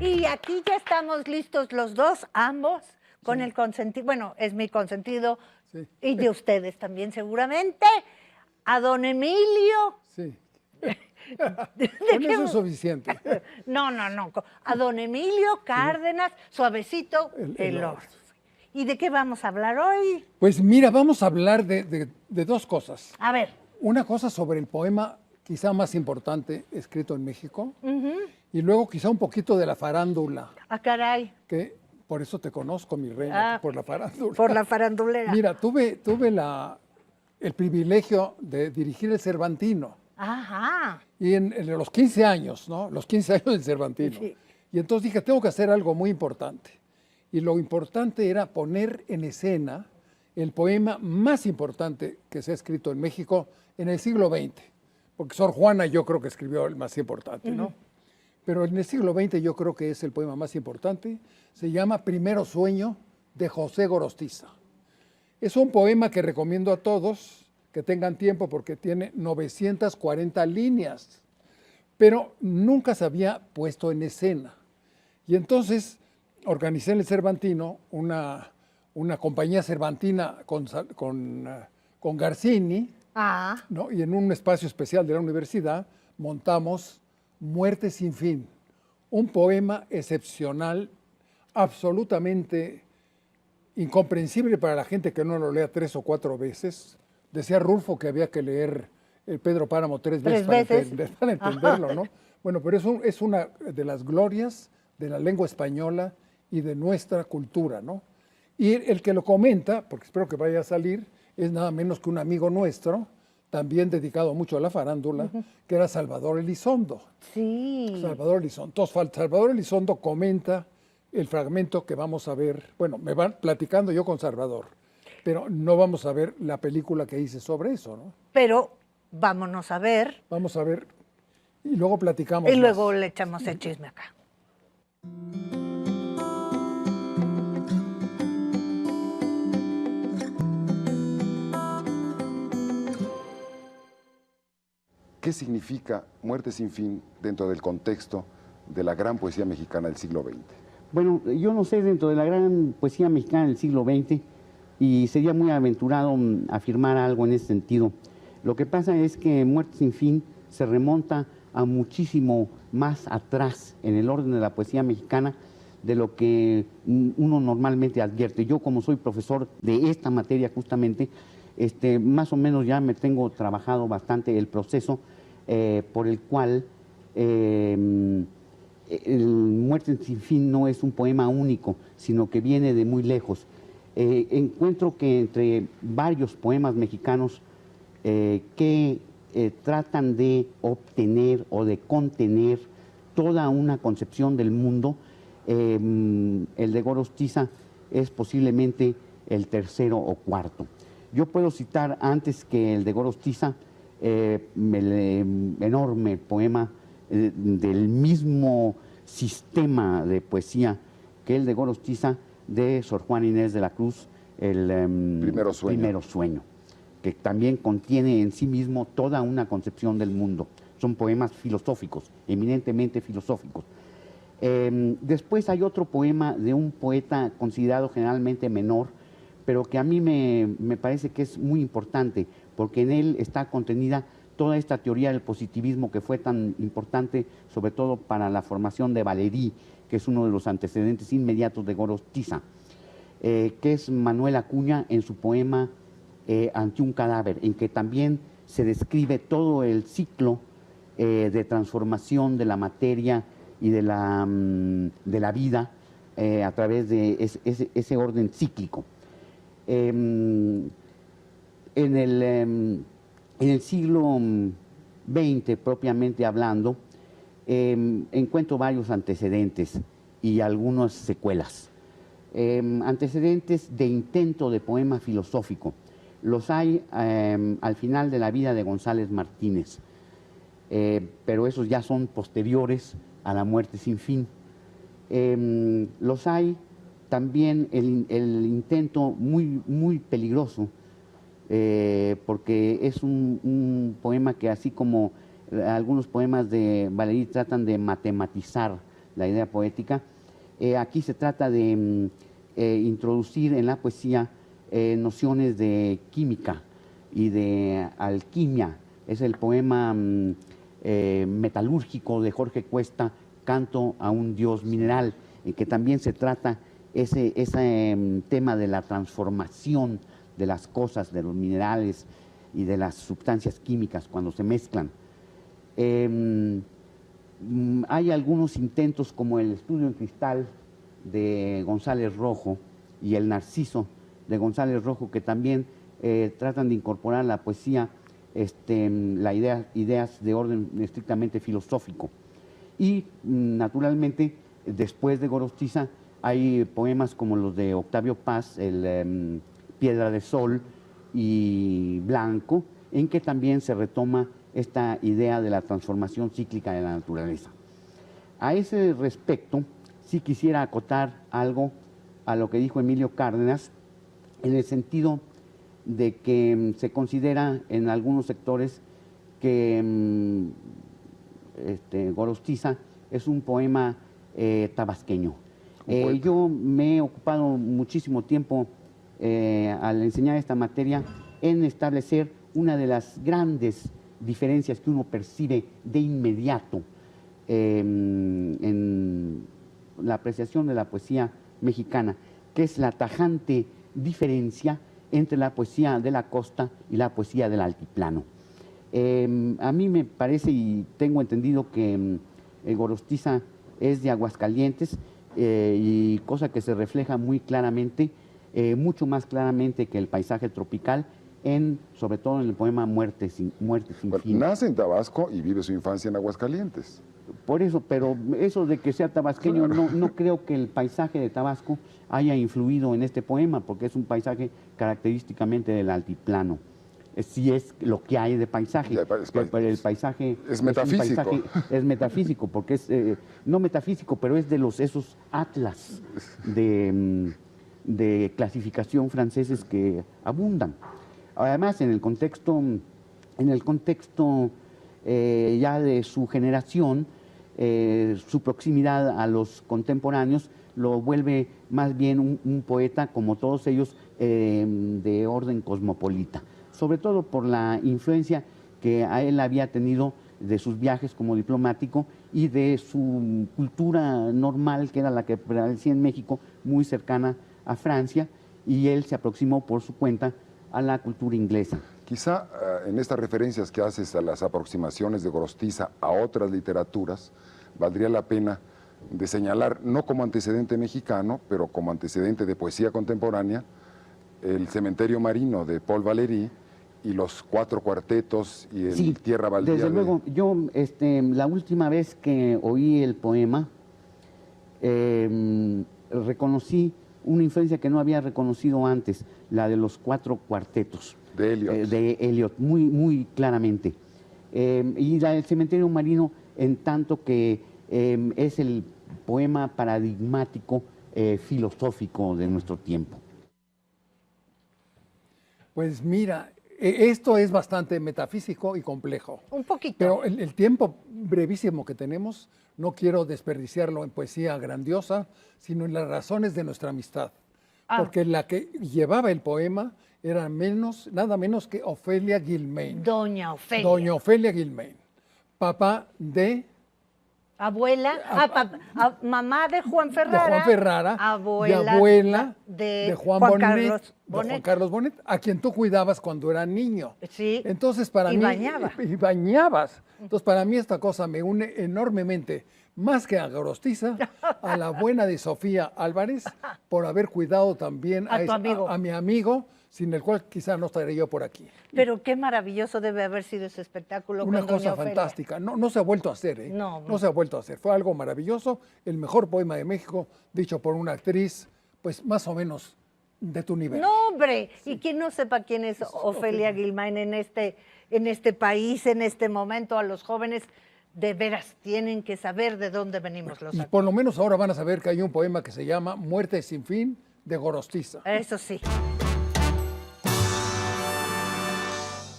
Y aquí ya estamos listos los dos, ambos, con el consentido, bueno, es mi consentido, Sí. y de ustedes también seguramente, a don Emilio. Sí. ¿De Con qué? eso es suficiente. No, a don Emilio Cárdenas, suavecito, El el Lord. Lord. ¿Y de qué vamos a hablar hoy? Pues mira, vamos a hablar de dos cosas. A ver, Una cosa sobre el poema quizá más importante escrito en México, y luego quizá un poquito de la farándula, caray, que por eso te conozco, mi reina, por la farándula. por la farandulera. Mira, tuve el privilegio de dirigir el Cervantino, Ajá. y en los 15 años, ¿no? Los 15 años del Cervantino. Sí. Y entonces dije, tengo que hacer algo muy importante. Y lo importante era poner en escena el poema más importante que se ha escrito en México en el siglo XX. Porque Sor Juana yo creo que escribió el más importante, ¿no? Pero en el siglo XX yo creo que es el poema más importante. Se llama Primero Sueño, de José Gorostiza. Es un poema que recomiendo a todos que tengan tiempo porque tiene 940 líneas, pero nunca se había puesto en escena. Y entonces organicé en el Cervantino una compañía cervantina con Garcini, Ah, ¿no? Y en un espacio especial de la universidad montamos Muerte sin fin, un poema excepcional, absolutamente incomprensible para la gente que no lo lea 3 o 4 veces. Decía Rulfo que había que leer Pedro Páramo 3 veces, para entenderlo, ¿no? Bueno, pero es una de las glorias de la lengua española y de nuestra cultura, ¿no? Y el que lo comenta, porque espero que vaya a salir, es nada menos que un amigo nuestro, también dedicado mucho a la farándula, que era Salvador Elizondo. sí. Salvador Elizondo. Entonces, Salvador Elizondo comenta el fragmento que vamos a ver. Bueno, me van platicando yo con Salvador, pero no vamos a ver la película que hice sobre eso, ¿no? Pero vámonos a ver. Vamos a ver y luego platicamos. Y luego más. le echamos el chisme acá. ¿Qué significa Muerte sin fin dentro del contexto de la gran poesía mexicana del siglo XX? Bueno, yo no sé dentro de la gran poesía mexicana del siglo XX y sería muy aventurado afirmar algo en ese sentido. Lo que pasa es que Muerte sin fin se remonta a muchísimo más atrás en el orden de la poesía mexicana de lo que uno normalmente advierte. Yo, como soy profesor de esta materia justamente, más o menos ya me tengo trabajado bastante el proceso por el cual el Muerte sin fin no es un poema único, sino que viene de muy lejos. Encuentro que entre varios poemas mexicanos que tratan de obtener o de contener toda una concepción del mundo, el de Gorostiza es posiblemente el tercero o cuarto. Yo puedo citar antes que el de Gorostiza el enorme poema del mismo sistema de poesía que el de Gorostiza de Sor Juana Inés de la Cruz, el Primero Sueño, que también contiene en sí mismo toda una concepción del mundo. Son poemas filosóficos, eminentemente filosóficos. Después hay otro poema de un poeta considerado generalmente menor, pero que a mí me parece que es muy importante, porque en él está contenida toda esta teoría del positivismo que fue tan importante, sobre todo para la formación de Valéry, que es uno de los antecedentes inmediatos de Gorostiza, que es Manuel Acuña en su poema Ante un cadáver, en que también se describe todo el ciclo de transformación de la materia y de la vida a través de ese orden cíclico. En el siglo XX, propiamente hablando, encuentro varios antecedentes y algunas secuelas. Antecedentes de intento de poema filosófico. Los hay al final de la vida de González Martínez, pero esos ya son posteriores a la Muerte sin fin. Los hay también el intento muy peligroso, porque es un poema que, así como algunos poemas de Valéry tratan de matematizar la idea poética. Aquí se trata de introducir en la poesía nociones de química y de alquimia. Es el poema metalúrgico de Jorge Cuesta, Canto a un dios mineral, en que también se trata ese tema de la transformación de las cosas, de los minerales y de las sustancias químicas cuando se mezclan. Hay algunos intentos como el Estudio en Cristal de González Rojo y el Narciso de González Rojo, que también tratan de incorporar a la poesía ideas de orden estrictamente filosófico. Y naturalmente, después de Gorostiza, hay poemas como los de Octavio Paz, el Piedra de Sol y Blanco, en que también se retoma esta idea de la transformación cíclica de la naturaleza. A ese respecto, sí quisiera acotar algo a lo que dijo Emilio Cárdenas, en el sentido de que se considera en algunos sectores que Gorostiza es un poema tabasqueño. Yo me he ocupado muchísimo tiempo al enseñar esta materia en establecer una de las grandes diferencias que uno percibe de inmediato en la apreciación de la poesía mexicana, que es la tajante diferencia entre la poesía de la costa y la poesía del altiplano. A mí me parece y tengo entendido que Gorostiza es de Aguascalientes, y cosa que se refleja muy claramente, mucho más claramente que el paisaje tropical, sobre todo en el poema Muerte sin fin. Nace en Tabasco y vive su infancia en Aguascalientes. Por eso, pero eso de que sea tabasqueño, no creo que el paisaje de Tabasco haya influido en este poema, porque es un paisaje característicamente del altiplano. Sí es lo que hay de paisaje, pero el paisaje es metafísico. Es metafísico, porque es, no metafísico, pero es de esos atlas de clasificación franceses que abundan. Además, en el contexto ya de su generación, su proximidad a los contemporáneos lo vuelve más bien un poeta, como todos ellos, de orden cosmopolita, sobre todo por la influencia que a él había tenido de sus viajes como diplomático y de su cultura normal, que era la que prevalecía en México, muy cercana a Francia, y él se aproximó por su cuenta a la cultura inglesa. Quizá en estas referencias que haces a las aproximaciones de Gorostiza a otras literaturas, valdría la pena de señalar, no como antecedente mexicano, pero como antecedente de poesía contemporánea, el Cementerio Marino de Paul Valéry y los 4 cuartetos y el Sí, Tierra Baldía. Desde luego, yo la última vez que oí el poema, reconocí una influencia que no había reconocido antes, la de los 4 cuartetos. De Eliot. De Eliot, muy, muy claramente. Y la del Cementerio Marino, en tanto que es el poema paradigmático filosófico de nuestro tiempo. Pues mira, esto es bastante metafísico y complejo. Un poquito. Pero el tiempo brevísimo que tenemos, no quiero desperdiciarlo en poesía grandiosa, sino en las razones de nuestra amistad. Porque la que llevaba el poema era nada menos que Ofelia Guilmain. Doña Ofelia. Doña Ofelia Guilmain, papá de... Abuela, mamá de Juan Ferrara. De Juan Ferrara abuela, y abuela de Juan Carlos Bonet, a quien tú cuidabas cuando era niño. Sí. Entonces, para y mí... bañaba. Y bañabas. Entonces, para mí esta cosa me une enormemente, más que a Gorostiza, a la buena de Sofía Álvarez, por haber cuidado también a mi amigo, sin el cual quizá no estaría yo por aquí. Pero qué maravilloso debe haber sido ese espectáculo. Una con cosa Doña Ofelia. fantástica. No se ha vuelto a hacer, ¿eh? No se ha vuelto a hacer. Fue algo maravilloso. El mejor poema de México, dicho por una actriz, pues más o menos de tu nivel. No, hombre. Sí. Y quien no sepa quién es Ofelia Guilmain en este país, en este momento, a los jóvenes, de veras tienen que saber de dónde venimos los actores. Y por lo menos ahora van a saber que hay un poema que se llama Muerte sin fin, de Gorostiza. Eso sí.